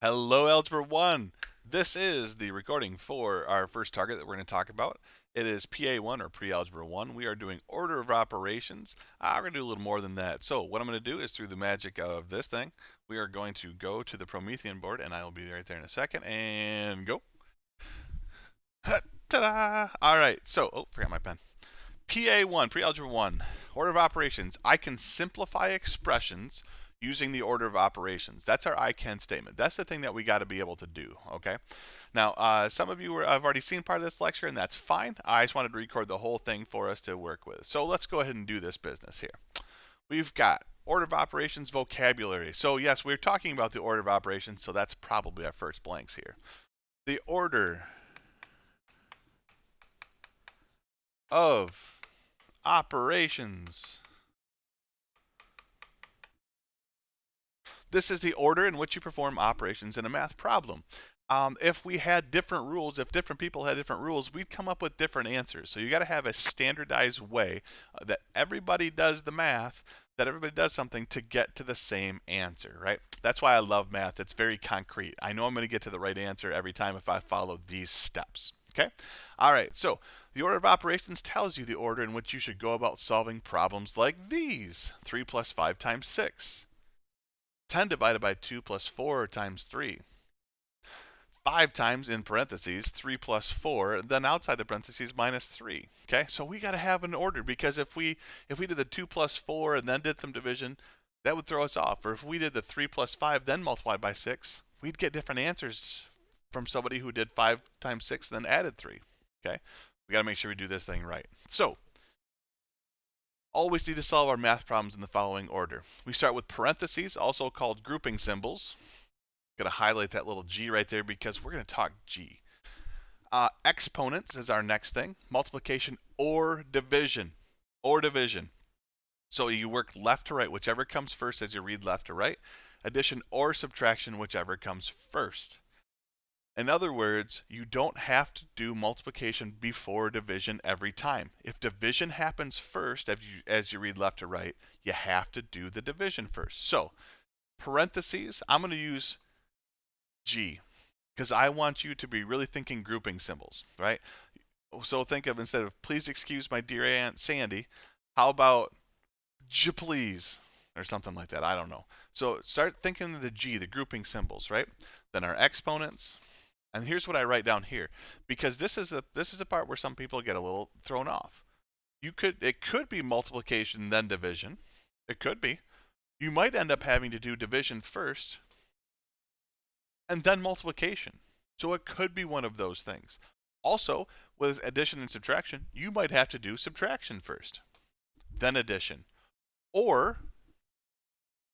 Hello, Algebra 1. This is the recording for our first target that we're going to talk about. It is PA1 or Pre-Algebra 1. We are doing order of operations. We're going to do a little more than that. So what I'm going to do is through the magic of this thing, we are going to go to the Promethean board, and I will be right there in a second, and go. Ta-da! All right, so, forgot my pen. PA1, Pre-Algebra 1, order of operations. I can simplify expressions using the order of operations. That's our I can statement. That's the thing that we got to be able to do, okay? Now, some of you have already seen part of this lecture, and that's fine. I just wanted to record the whole thing for us to work with. So let's go ahead and do this business here. We've got order of operations vocabulary. So yes, we're talking about the order of operations, so that's probably our first blanks here. The order of operations. This is the order in which you perform operations in a math problem. If we had different rules, if different people had different rules, we'd come up with different answers. So you got to have a standardized way that everybody does the math, that everybody does something to get to the same answer, right? That's why I love math. It's very concrete. I know I'm going to get to the right answer every time if I follow these steps. Okay? All right, so the order of operations tells you the order in which you should go about solving problems like these 3 plus 5 times 6. 10 divided by 2 plus 4 times 3. 5 times in parentheses 3 plus 4, then outside the parentheses minus 3. Okay, so we got to have an order because if we did the 2 plus 4 and then did some division, that would throw us off. Or if we did the 3 plus 5 then multiplied by 6, we'd get different answers from somebody who did 5 times 6 and then added 3. Okay, we got to make sure we do this thing right. So always need to solve our math problems in the following order. We start with parentheses, also called grouping symbols. Going to highlight that little G right there because we're going to talk G. Exponents is our next thing. Multiplication or division. Or division. So you work left to right, whichever comes first as you read left to right. Addition or subtraction, whichever comes first. In other words, you don't have to do multiplication before division every time. If division happens first as you read left to right, you have to do the division first. So, parentheses, I'm going to use G because I want you to be really thinking grouping symbols, right? So think of, instead of please excuse my dear Aunt Sandy, how about please or something like that. I don't know. So start thinking of the G, the grouping symbols, right? Then our exponents. And here's what I write down here, because this is the part where some people get a little thrown off. It could be multiplication then division. It could be. You might end up having to do division first and then multiplication. So it could be one of those things. Also, with addition and subtraction, you might have to do subtraction first, then addition, or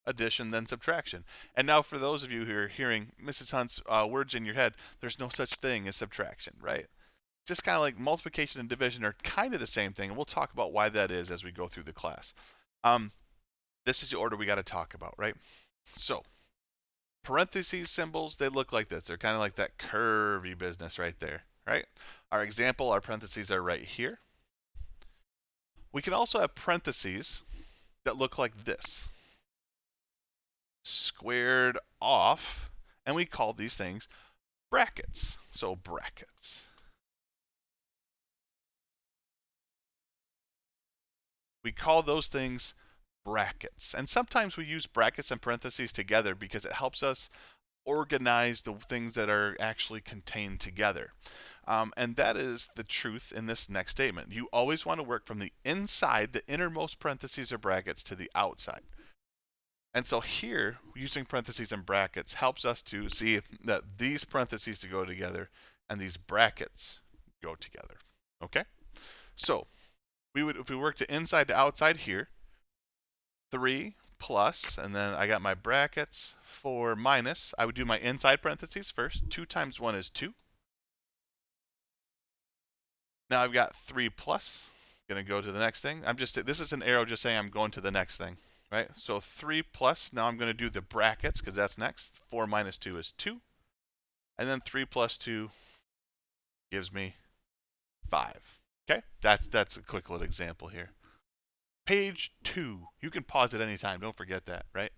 addition, then subtraction. And now, for those of you who are hearing Mrs. Hunt's words in your head, there's no such thing as subtraction, right? Just kind of like multiplication and division are kind of the same thing, and we'll talk about why that is as we go through the class. This is the order we got to talk about, right? So, parentheses symbols, they look like this. They're kind of like that curvy business right there, right? Our example, our parentheses are right here. We can also have parentheses that look like this, squared off, and we call these things brackets. So brackets. We call those things brackets. And sometimes we use brackets and parentheses together because it helps us organize the things that are actually contained together. And that is the truth in this next statement. You always want to work from the inside, the innermost parentheses or brackets, to the outside. And so here, using parentheses and brackets helps us to see that these parentheses to go together and these brackets go together. Okay? So, if we work the inside to outside here, 3 plus, and then I got my brackets for minus. I would do my inside parentheses first. 2 times 1 is 2. Now I've got 3 plus. Going to go to the next thing. This is an arrow just saying I'm going to the next thing, right? So 3 plus, now I'm going to do the brackets because that's next. 4 minus 2 is 2. And then 3 plus 2 gives me 5. Okay? That's a quick little example here. Page 2. You can pause at any time. Don't forget that, right?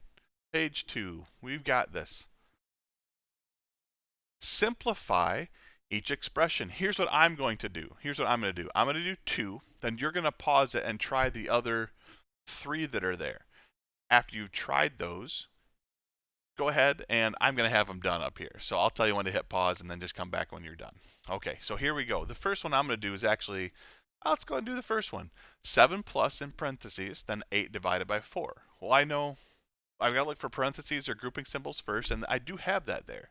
Page 2. We've got this. simplify each expression. Here's what I'm going to do. I'm going to do 2, then you're going to pause it and try the other 3 that are there. After you've tried those, go ahead and I'm going to have them done up here. So I'll tell you when to hit pause and then just come back when you're done. Okay, so here we go. The first one I'm going to do is actually, let's go ahead and do the first one. 7 plus in parentheses, then 8 divided by 4. Well, I know I've got to look for parentheses or grouping symbols first, and I do have that there.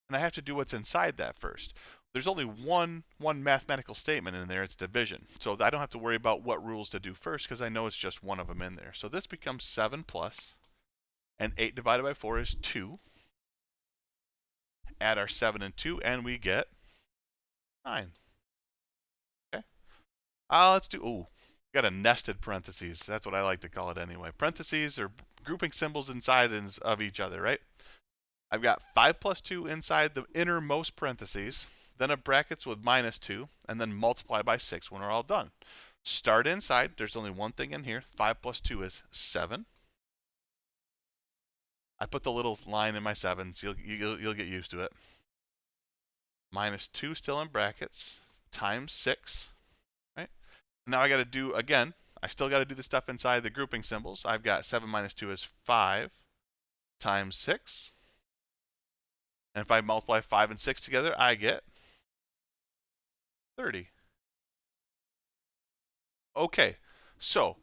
And I have to do what's inside that first. There's only one mathematical statement in there, it's division. So I don't have to worry about what rules to do first because I know it's just one of them in there. So this becomes 7 plus, and 8 divided by 4 is 2. Add our 7 and 2, and we get 9. Okay. Let's do, got a nested parentheses. That's what I like to call it anyway. Parentheses are grouping symbols inside of each other, right? I've got 5 plus 2 inside the innermost parentheses, then a brackets with minus 2, and then multiply by 6 when we're all done. Start inside. There's only one thing in here. 5 plus 2 is 7. I put the little line in my 7s. You'll get used to it. Minus 2 still in brackets, times 6. Right? Now I got to do, again, I still got to do the stuff inside the grouping symbols. I've got 7 minus 2 is 5 times 6. And if I multiply 5 and 6 together, I get 30. Okay, so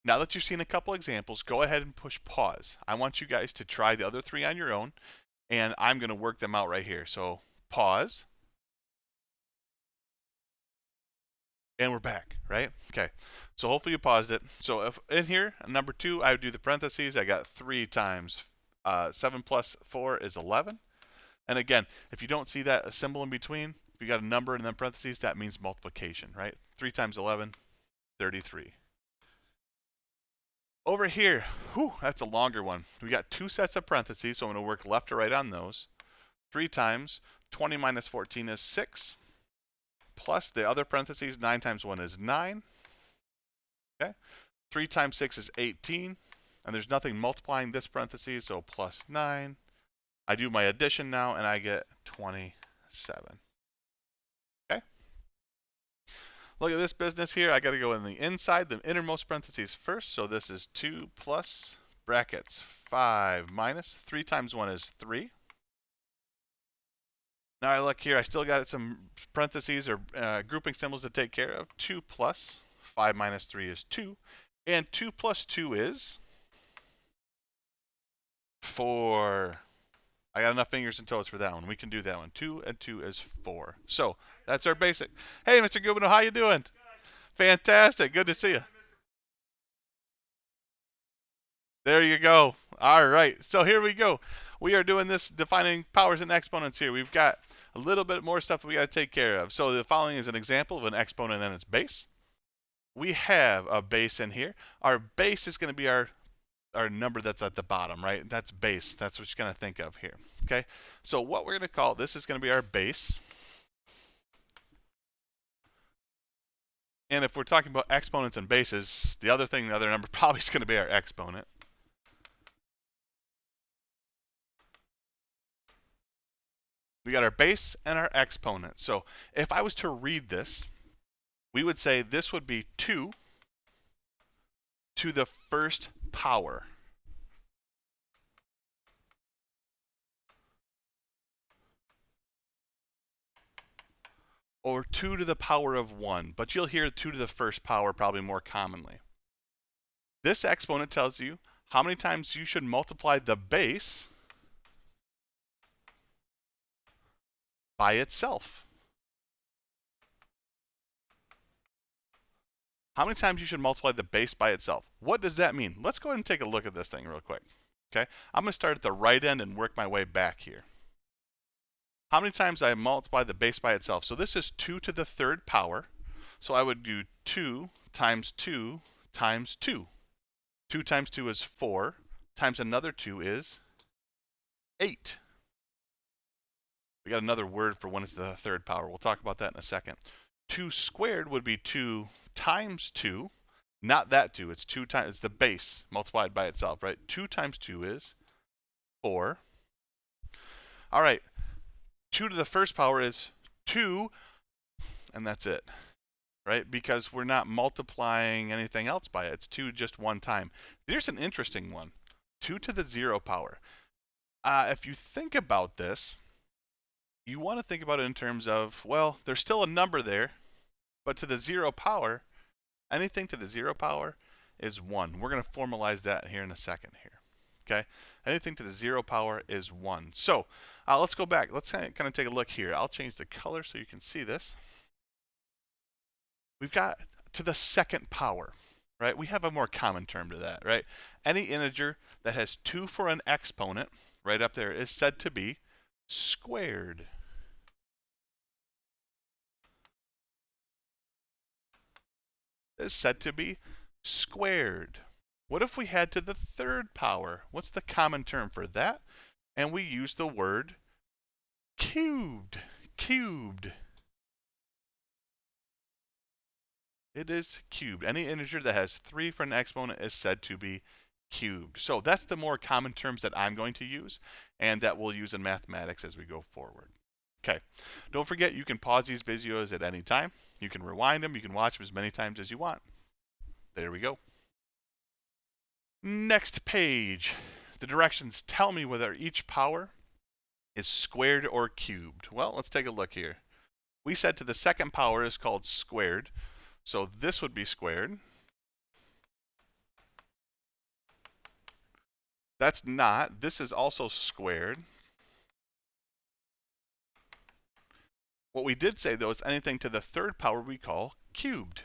now that you've seen a couple examples, go ahead and push pause. I want you guys to try the other 3 on your own, and I'm going to work them out right here. So pause. And we're back, right? Okay, so hopefully you paused it. So if in here, number 2, I would do the parentheses. I got 3 times 7 plus 4 is 11. And again, if you don't see that symbol in between, if you got a number and then parentheses, that means multiplication, right? 3 times 11, 33. Over here, that's a longer one. We got 2 sets of parentheses, so I'm going to work left to right on those. 3 times 20 minus 14 is 6. Plus the other parentheses, 9 times 1 is 9. Okay. 3 times 6 is 18. And there's nothing multiplying this parentheses, so plus 9. I do my addition now, and I get 27. Okay. Look at this business here. I got to go in the inside, the innermost parentheses first. So this is 2 plus brackets 5 minus 3 times 1 is 3. Now I look here, I still got some parentheses or grouping symbols to take care of. 2 plus 5 minus 3 is 2. And 2 plus 2 is 4. I got enough fingers and toes for that one. We can do that one. 2 and 2 is 4. So that's our basic. Hey, Mr. Gubino, how you doing? Fantastic. Good to see you. There you go. All right. So here we go. We are doing this defining powers and exponents here. We've got a little bit more stuff we got to take care of. So the following is an example of an exponent and its base. We have a base in here. Our base is going to be our number that's at the bottom, right? That's base. That's what you're going to think of here. Okay. So what we're going to call this is going to be our base. And if we're talking about exponents and bases, the other number probably is going to be our exponent. We got our base and our exponent. So if I was to read this, we would say this would be 2 to the first power. Or 2 to the power of 1. But you'll hear 2 to the first power probably more commonly. This exponent tells you how many times you should multiply the base by itself. How many times you should multiply the base by itself? What does that mean? Let's go ahead and take a look at this thing real quick. Okay, I'm going to start at the right end and work my way back here. How many times I multiply the base by itself? So this is 2 to the third power. So I would do 2 times 2 times 2. 2 times 2 is 4, times another 2 is 8. We got another word for when it's the third power. We'll talk about that in a second. 2 squared would be 2 times 2. Not that 2. It's 2 times, it's the base multiplied by itself, right? 2 times 2 is 4. All right. 2 to the first power is 2, and that's it, right? Because we're not multiplying anything else by it. It's 2 just one time. There's an interesting one. 2 to the 0 power. If you think about this, you want to think about it in terms of, well, there's still a number there, but to the 0 power, anything to the 0 power is 1. We're going to formalize that here in a second here. Okay? Anything to the 0 power is 1. So let's go back. Let's kind of take a look here. I'll change the color so you can see this. We've got to the second power, right? We have a more common term to that, right? Any integer that has 2 for an exponent, right up there, is said to be squared. Is said to be squared. What if we had to the third power? What's the common term for that? And we use the word cubed. Cubed. It is cubed. Any integer that has 3 for an exponent is said to be cubed. So that's the more common terms that I'm going to use and that we'll use in mathematics as we go forward. Okay, don't forget you can pause these videos at any time. You can rewind them, you can watch them as many times as you want. There we go. Next page. The directions tell me whether each power is squared or cubed. Well, let's take a look here. We said to the second power is called squared. So this would be squared. That's not. This is also squared. What we did say, though, is anything to the third power we call cubed.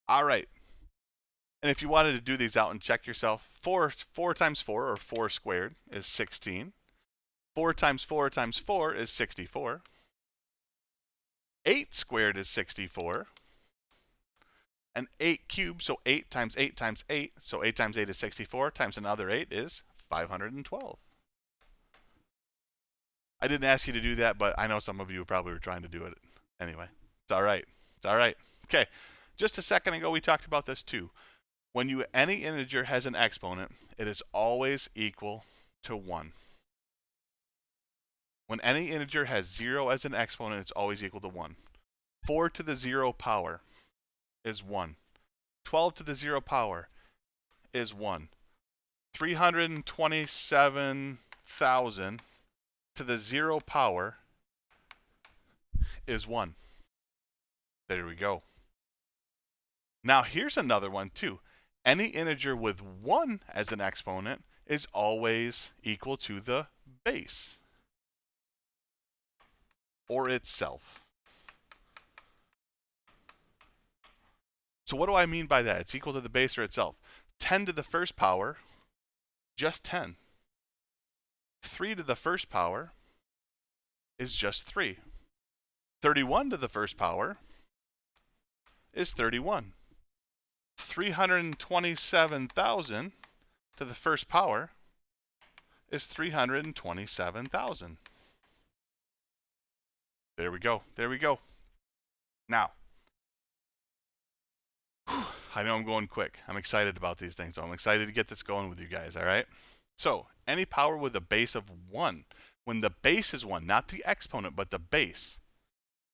All right. And if you wanted to do these out and check yourself, 4 times 4, or 4 squared, is 16. 4 times 4 times 4 is 64. 8 squared is 64. And 8 cubed, so 8 times 8 times 8, so 8 times 8 is 64, times another 8 is 512. I didn't ask you to do that, but I know some of you probably were trying to do it anyway. It's all right. It's all right. Okay, just a second ago we talked about this too. When any integer has an exponent, it is always equal to 1. When any integer has 0 as an exponent, it's always equal to 1. 4 to the 0 power is 1. 12 to the 0 power is 1. 327,000 to the 0 power is 1. There we go. Now here's another one too. Any integer with 1 as an exponent is always equal to the base, or itself. So what do I mean by that? It's equal to the base or itself. 10 to the first power, just 10. 3 to the first power is just 3. 31 to the first power is 31. 327,000 to the first power is 327,000. There we go. There we go. Now, I know I'm going quick. I'm excited about these things, so I'm excited to get this going with you guys, all right? So, any power with a base of 1. When the base is 1, not the exponent, but the base.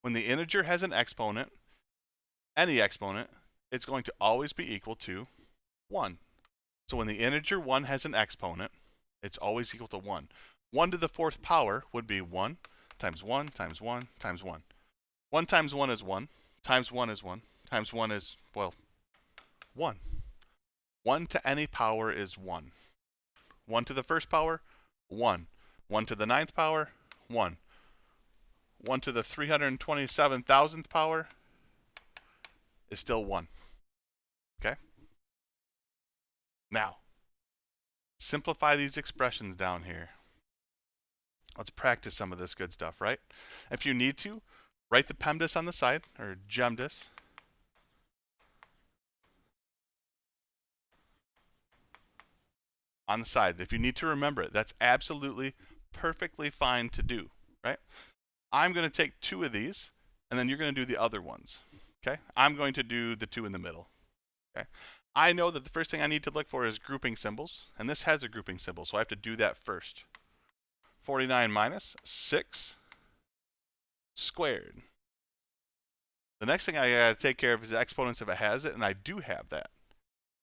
When the integer has an exponent, any exponent, it's going to always be equal to 1. So when the integer 1 has an exponent, it's always equal to 1. 1 to the 4th power would be 1 times 1 times 1 times 1. 1 times 1 is 1, times 1 is 1, times 1 is, well, 1. 1 to any power is 1. 1 to the 1st power, 1. 1 to the 9th power, 1. 1 to the 327,000th power is still 1. Okay? Now, simplify these expressions down here. Let's practice some of this good stuff, right? If you need to, write the PEMDAS on the side, or GEMDAS. On the side. If you need to remember it, that's absolutely perfectly fine to do, right? I'm going to take 2 of these, and then you're going to do the other ones, okay? I'm going to do the 2 in the middle, okay? I know that the first thing I need to look for is grouping symbols, and this has a grouping symbol, so I have to do that first. 49 minus 6 squared. The next thing I gotta take care of is the exponents if it has it, and I do have that.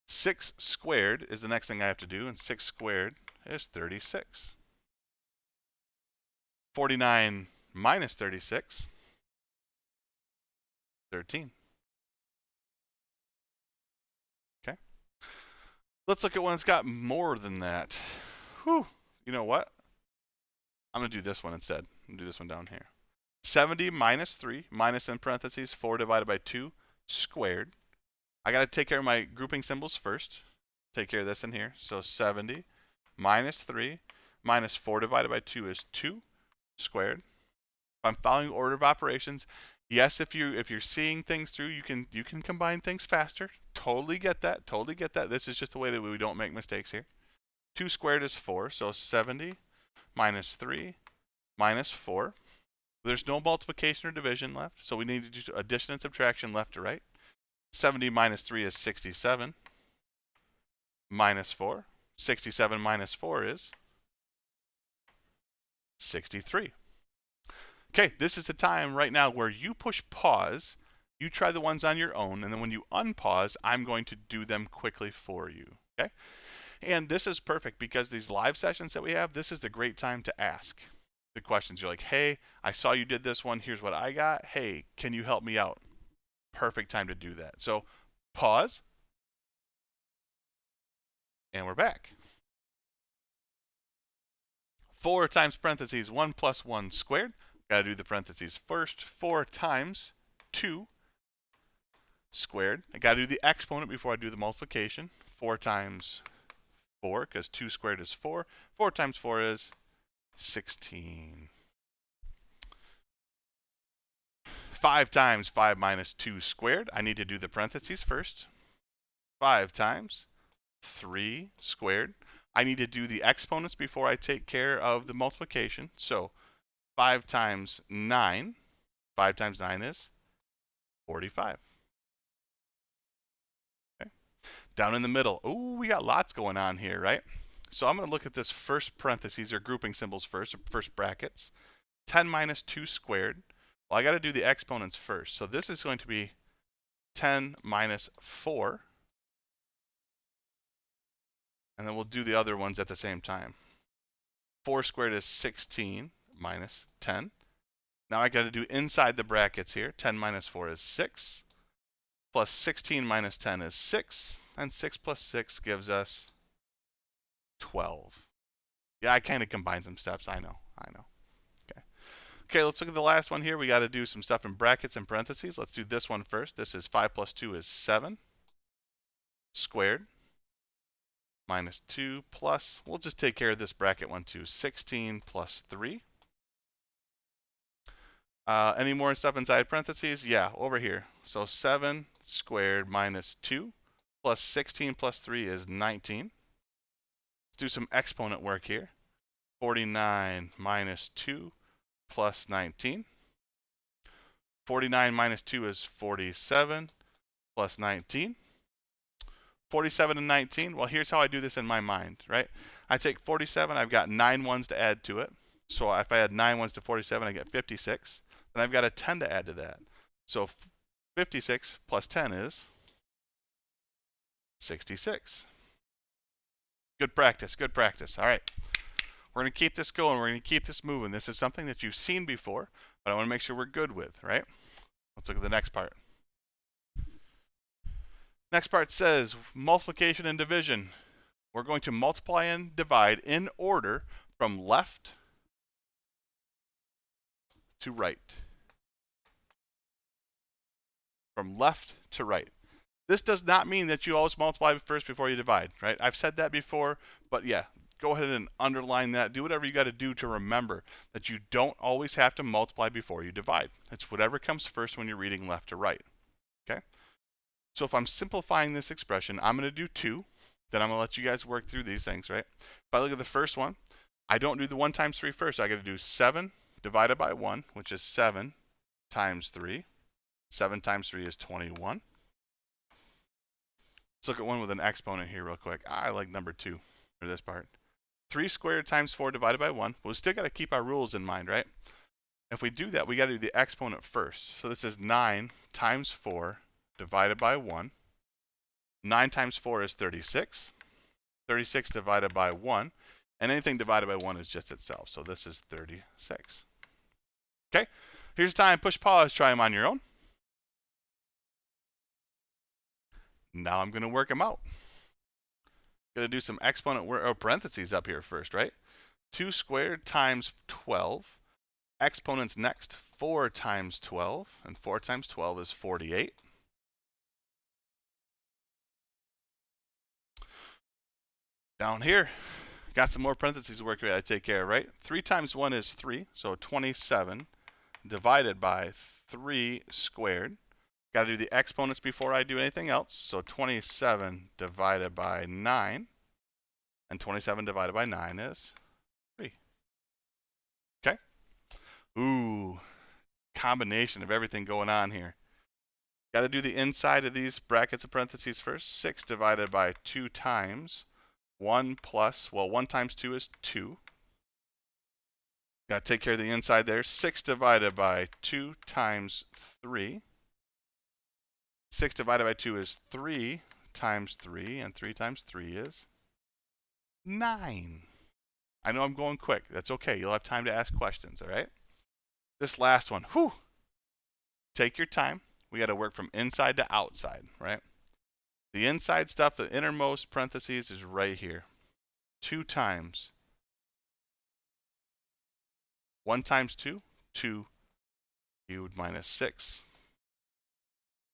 6 squared is the next thing I have to do, and 6 squared is 36. 49 minus 36, 13. Okay. Let's look at one that's got more than that. Whew. You know what? I'm going to do this one instead. I'm going to do this one down here. 70 minus 3, minus in parentheses, 4 divided by 2 squared. I got to take care of my grouping symbols first. Take care of this in here. So 70 minus 3 minus 4 divided by 2 is 2 squared. If I'm following order of operations, yes, if you're seeing things through, you can combine things faster. Totally get that. Totally get that. This is just the way that we don't make mistakes here. 2 squared is 4, so 70 minus 3 minus 4. There's no multiplication or division left, so we need to do addition and subtraction left to right. 70 minus 3 is 67 minus 4. 67 minus 4 is 63. Okay, this is the time right now where you push pause, you try the ones on your own, and then when you unpause, I'm going to do them quickly for you. Okay? And this is perfect because these live sessions that we have, this is the great time to ask the questions. You're like, hey, I saw you did this one. Here's what I got. Hey, can you help me out? Perfect time to do that. So pause, and we're back. 4 times parentheses 1 plus 1 squared. Got to do the parentheses first. 4 times 2 squared. I got to do the exponent before I do the multiplication. 4 times 4, because 2 squared is 4. 4 times 4 is 16. 5 times 5 minus 2 squared. I need to do the parentheses first. 5 times 3 squared. I need to do the exponents before I take care of the multiplication. So 5 times 9. 5 times 9 is 45. Okay. Down in the middle. Oh, we got lots going on here, right? So I'm going to look at this first parentheses or grouping symbols first, or first brackets. 10 minus 2 squared. Well, I got to do the exponents first. So this is going to be 10 minus 4. And then we'll do the other ones at the same time. 4 squared is 16 minus 10. Now I got to do inside the brackets here. 10 minus 4 is 6. Plus 16 minus 10 is 6. And 6 plus 6 gives us 12. Yeah, I kind of combined some steps. I know. Okay. Okay, let's look at the last one here. We got to do some stuff in brackets and parentheses. Let's do this one first. This is 5 plus 2 is 7 squared. Minus 2 plus, we'll just take care of this bracket one too, 16 plus 3. Any more stuff inside parentheses? Yeah, over here. So 7 squared minus 2 plus 16 plus 3 is 19. Let's do some exponent work here. 49 minus 2 plus 19. 49 minus 2 is 47 plus 19. 47 and 19, well, here's how I do this in my mind, right? I take 47, I've got 9 ones to add to it. So if I add 9 ones to 47, I get 56. Then I've got a 10 to add to that. So 56 plus 10 is 66. Good practice, good practice. All right. We're going to keep this going. We're going to keep this moving. This is something that you've seen before, but I want to make sure we're good with, right? Let's look at the next part. Next part says multiplication and division. We're going to multiply and divide in order from left to right. From left to right. This does not mean that you always multiply first before you divide, right? I've said that before, but yeah, go ahead and underline that. Do whatever you got to do to remember that you don't always have to multiply before you divide. It's whatever comes first when you're reading left to right, okay? So if I'm simplifying this expression, I'm going to do 2. Then I'm going to let you guys work through these things, right? If I look at the first one, I don't do the 1 times 3 first. I got to do 7 divided by 1, which is 7 times 3. 7 times 3 is 21. Let's look at one with an exponent here real quick. I like number 2 for this part. 3 squared times 4 divided by 1. Well, we still got to keep our rules in mind, right? If we do that, we got to do the exponent first. So this is 9 times 4 divided by 1. 9 times 4 is 36. 36 divided by 1. And anything divided by 1 is just itself. So this is 36. Okay, here's time. Push pause. Try them on your own. Now I'm going to work them out. Going to do some exponent or parentheses up here first, right? 2 squared times 12. Exponents next. 4 times 12. And 4 times 12 is 48. Down here, got some more parentheses work we got to take care of, right? 3 times 1 is 3, so 27 divided by 3 squared. Got to do the exponents before I do anything else. So 27 divided by 9. And 27 divided by 9 is 3. Okay? Ooh, combination of everything going on here. Got to do the inside of these brackets of parentheses first. 6 divided by 2 times 1 plus, well, 1 times 2 is 2. Got to take care of the inside there. 6 divided by 2 times 3. 6 divided by 2 is 3 times 3, and 3 times 3 is 9. I know I'm going quick. That's okay. You'll have time to ask questions, all right? This last one, whew. Take your time. We got to work from inside to outside, right? The inside stuff, the innermost parentheses is right here. 2 times 1 times 2, 2 cubed minus 6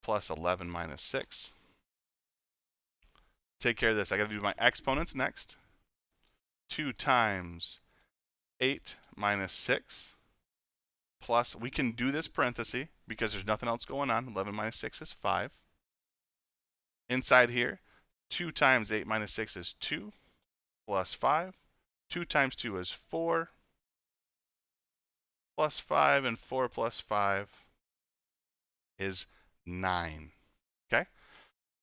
plus 11 minus 6. Take care of this. I got to do my exponents next. 2 times 8 minus 6 plus, we can do this parenthesis because there's nothing else going on. 11 minus 6 is 5. Inside here, 2 times 8 minus 6 is 2 plus 5. 2 times 2 is 4 plus 5, and 4 plus 5 is 9. Okay?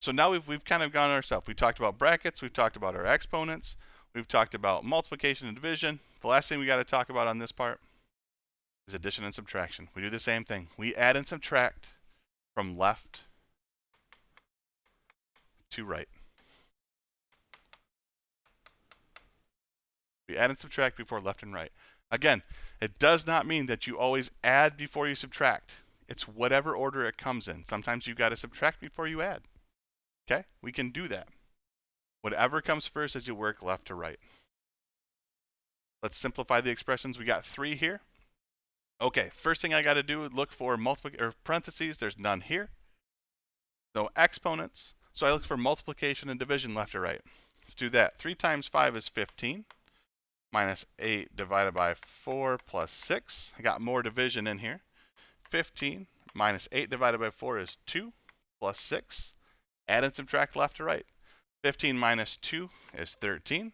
So now we've kind of gone ourselves. We talked about brackets. We've talked about our exponents. We've talked about multiplication and division. The last thing we got to talk about on this part is addition and subtraction. We do the same thing. We add and subtract from left to right. We add and subtract before left and right. Again, it does not mean that you always add before you subtract. It's whatever order it comes in. Sometimes you've got to subtract before you add. Okay? We can do that. Whatever comes first as you work left to right. Let's simplify the expressions. We got 3 here. Okay, first thing I got to do is look for parentheses. There's none here. No exponents. So I look for multiplication and division left to right. Let's do that. 3 times 5 is 15. Minus 8 divided by 4 plus 6. I got more division in here. 15 minus 8 divided by 4 is 2 plus 6. Add and subtract left to right. 15 minus 2 is 13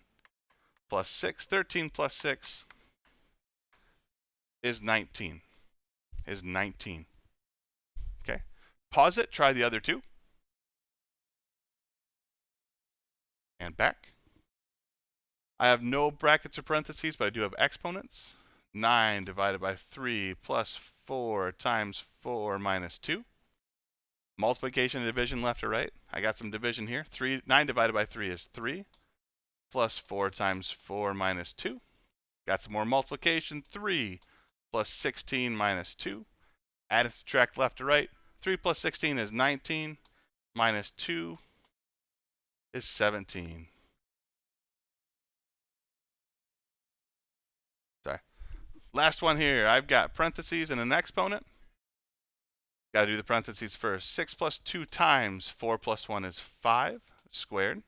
plus 6. 13 plus 6 is 19. Is 19. Okay. Pause it. Try the other two. And back. I have no brackets or parentheses, but I do have exponents. 9 divided by 3 plus 4 times 4 minus 2. Multiplication and division left to right. I got some division here. 9 divided by 3 is 3 plus 4 times 4 minus 2. Got some more multiplication. 3 plus 16 minus 2. Add and subtract left to right. 3 plus 16 is 19. Minus 2 is 17. Sorry. Last one here. I've got parentheses and an exponent. Got to do the parentheses first. 6 plus 2 times 4 plus 1 is 5 squared.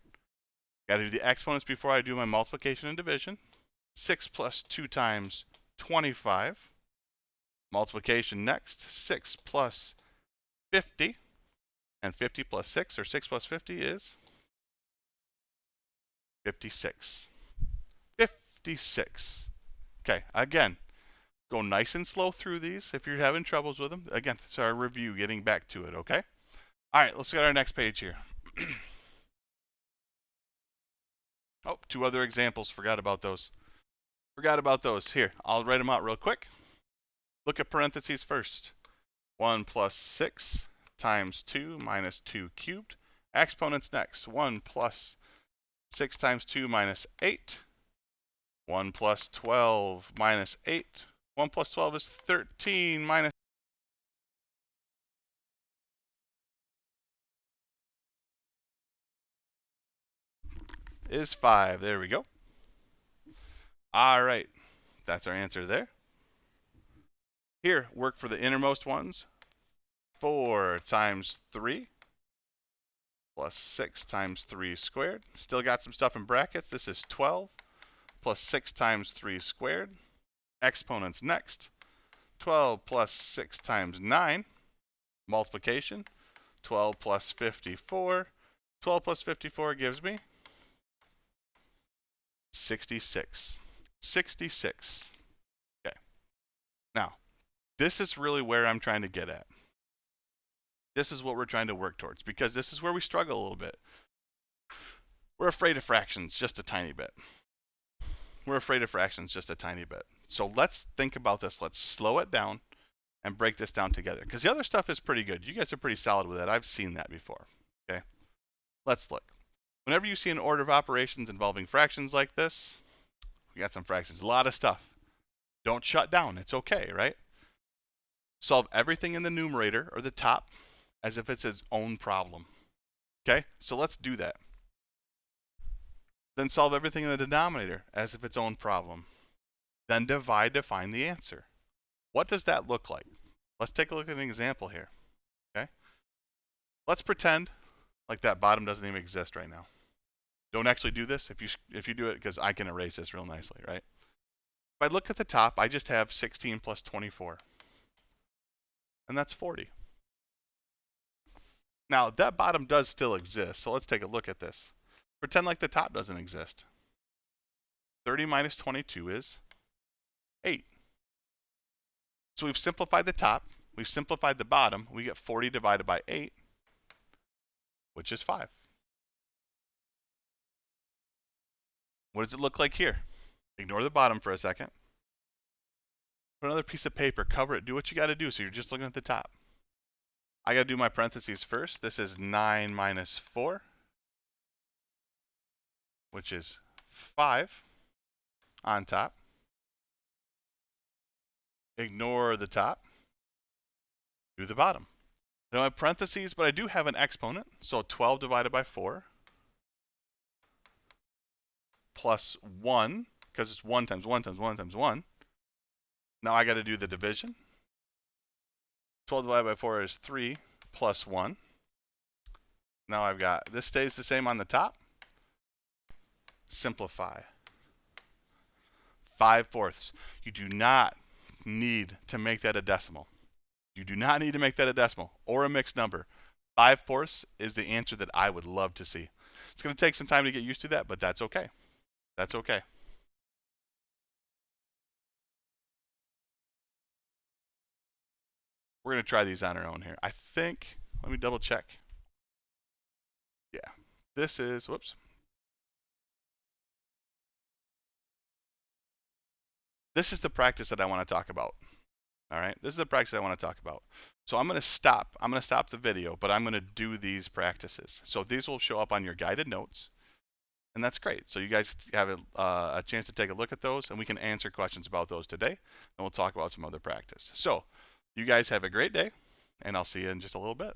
Got to do the exponents before I do my multiplication and division. 6 plus 2 times 25. Multiplication next. 6 plus 50. And 50 plus 6, or 6 plus 50 is 56. 56. Okay, again, go nice and slow through these if you're having troubles with them. Again, it's our review, getting back to it, okay? All right, let's get our next page here. Oh, two other examples. Forgot about those. Forgot about those. Here, I'll write them out real quick. Look at parentheses first. 1 plus 6 times 2 minus 2 cubed. Exponents next. 1 plus 6 times 2 minus 8. 1 plus 12 minus 8. 1 plus 12 is 13 minus is 5. There we go. All right. That's our answer there. Here, work for the innermost ones. 4 times 3 plus 6 times 3 squared. Still got some stuff in brackets. This is 12 plus 6 times 3 squared. Exponents next. 12 plus 6 times 9. Multiplication. 12 plus 54. 12 plus 54 gives me 66. 66. Okay. Now, this is really where I'm trying to get at. This is what we're trying to work towards because this is where we struggle a little bit. We're afraid of fractions just a tiny bit. We're afraid of fractions just a tiny bit. So let's think about this. Let's slow it down and break this down together because the other stuff is pretty good. You guys are pretty solid with that. I've seen that before. Okay. Let's look. Whenever you see an order of operations involving fractions like this, we got some fractions, a lot of stuff. Don't shut down. It's okay, right? Solve everything in the numerator or the top as if it's its own problem. Okay, so let's do that. Then solve everything in the denominator as if its own problem. Then divide to find the answer. What does that look like? Let's take a look at an example here. Okay, let's pretend like that bottom doesn't even exist right now. Don't actually do this if you do it because I can erase this real nicely, right? If I look at the top, I just have 16 plus 24, and that's 40. Now, that bottom does still exist, so let's take a look at this. Pretend like the top doesn't exist. 30 minus 22 is 8. So we've simplified the top, we've simplified the bottom, we get 40 divided by 8, which is 5. What does it look like here? Ignore the bottom for a second. Put another piece of paper, cover it, do what you got to do so you're just looking at the top. I got to do my parentheses first. This is 9 minus 4, which is 5 on top. Ignore the top. Do the bottom. I don't have parentheses, but I do have an exponent. So 12 divided by 4 plus 1, because it's 1 times 1 times 1 times 1. Now I got to do the division. 12 divided by 4 is 3 plus 1. Now I've got, this stays the same on the top. Simplify. 5/4. You do not need to make that a decimal. You do not need to make that a decimal or a mixed number. 5/4 is the answer that I would love to see. It's going to take some time to get used to that, but that's okay. That's okay. We're going to try these on our own here. I think, let me double check. Yeah, this is, whoops. This is the practice that I want to talk about. All right, this is the practice I want to talk about. So I'm going to stop the video, but I'm going to do these practices. So these will show up on your guided notes, and that's great. So you guys have a chance to take a look at those, and we can answer questions about those today, and we'll talk about some other practice. So you guys have a great day, and I'll see you in just a little bit.